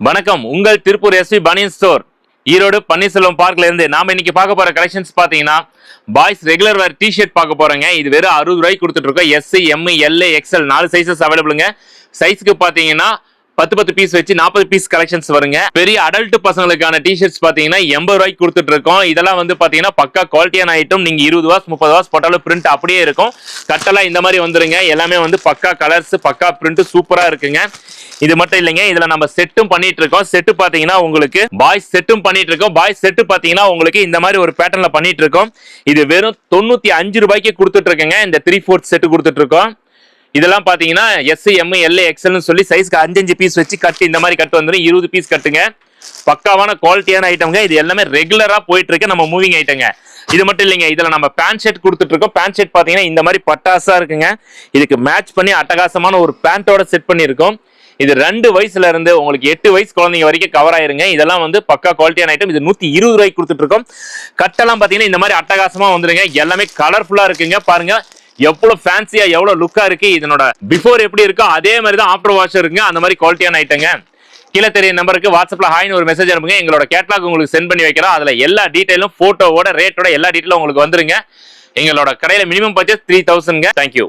வணக்கம், உங்கள் திருப்பூர் எஸ்வி பனியன் ஸ்டோர், ஈரோடு பன்னீர்செல்வம் பார்க்ல இருந்து நாம இன்னைக்கு பார்க்க போற கலெக்ஷன்ஸ் பாத்தீங்கன்னா பாய்ஸ் ரெகுலர் வேர் டி-ஷர்ட் பார்க்க போறோங்க. இது வெறும் 60 ரூபாய்க்கு கொடுத்துட்டு இருக்கோம். S, M, L, XL 4 sizes அவைலபிளுங்க. சைஸ்க்கு பாத்தீங்கன்னா 10 பீஸ் வச்சு 40 பீஸ் கலெக்ஷன்ஸ் வருங்க. பெரிய அடல்ட் பசங்களுக்கான டி-ஷர்ட்ஸ் பாத்தீங்கன்னா 80 ரூபாய்க்கு கொடுத்துட்டு இருக்கோம். இதெல்லாம் வந்து பாத்தீங்கன்னா பக்கா குவாலிட்டியான ஐட்டம். நீங்க 20 வாஸ் 30 வாஸ் போட்டாலும் பிரிண்ட் அப்படியே இருக்கும். கட்டெல்லாம் இந்த மாதிரி வந்துருங்க. எல்லாமே வந்து பக்கா கலர்ஸ், பக்கா பிரிண்ட் சூப்பரா இருக்குங்க. இது மட்டும் இல்லைங்க, இதுல நம்ம செட்டும் பண்ணிட்டு இருக்கோம். செட்டு பாத்தீங்கன்னா உங்களுக்கு பாய்ஸ் செட்டும் பண்ணிட்டு இருக்கோம். பாய்ஸ் செட்டு பாத்தீங்கன்னா உங்களுக்கு இந்த மாதிரி ஒரு பேட்டர்ன்ல பண்ணிட்டு இருக்கோம். இது வெறும் 95 ரூபாய்க்கு கொடுத்துட்டு இருக்கேங்க. இந்த 3/4 செட்டு கொடுத்துட்டு இருக்கோம். இதெல்லாம் பாத்தீங்கன்னா எஸ், எம், எல், எக்ஸ்எல் சொல்லி சைஸ்க்கு 5 பீஸ் வச்சு கட்டு இந்த மாதிரி கட்டு வந்துடும். 20 பீஸ் கட்டுங்க. பக்காவான குவாலிட்டியான ஐட்டம்ங்க. இது எல்லாமே ரெகுலரா போயிட்டு இருக்கு நம்ம மூவிங் ஐட்டங்க. இது மட்டும் இல்லைங்க, இதுல நம்ம பேண்ட் ஷர்ட் கொடுத்துட்டு இருக்கோம். பேண்ட் ஷர்ட் பாத்தீங்கன்னா இந்த மாதிரி பட்டாசா இருக்குங்க. இதுக்கு மேட்ச் பண்ணி அட்டகாசமான ஒரு பேண்டோட செட் பண்ணியிருக்கோம். இது 2 வயசுல இருந்து உங்களுக்கு 8 வயசு குழந்தைங்க வரைக்கும் கவர் ஆயிருங்க. இதெல்லாம் வந்து பக்கா குவாலிட்டியான ஐட்டம். இது 120 ரூபாய்க்கு கொடுத்துட்டு இருக்கோம். கட்டெல்லாம் பாத்தீங்கன்னா இந்த மாதிரி அட்டகாசமா வந்துருங்க. எல்லாமே கலர்ஃபுல்லா இருக்குங்க. பாருங்க எவ்வளவு ஃபேன்சியா, எவ்வளவு லுக்கா இருக்கு. இதனோட பிஃபோர் எப்படி இருக்கோ அதே மாதிரி தான் ஆஃப்டர் வாஷ் இருக்குங்க. அந்த மாதிரி குவாலிட்டியான ஐட்டங்க. கீழே தெரிய நம்பருக்கு வாட்ஸ்அப்ல ஹாய்னு ஒரு மெசேஜ் அனுப்புங்க. எங்களோட கேட்லாக் உங்களுக்கு சென்ட் பண்ணி வைக்கிறோம். அதுல எல்லா டீடைலும், போட்டோவோட, ரேட்டோட எல்லா டீடைலும் உங்களுக்கு வந்துருங்க. எங்களோட கடையில மினிமம் பர்ச்சேஸ் 3000. தேங்க்யூ.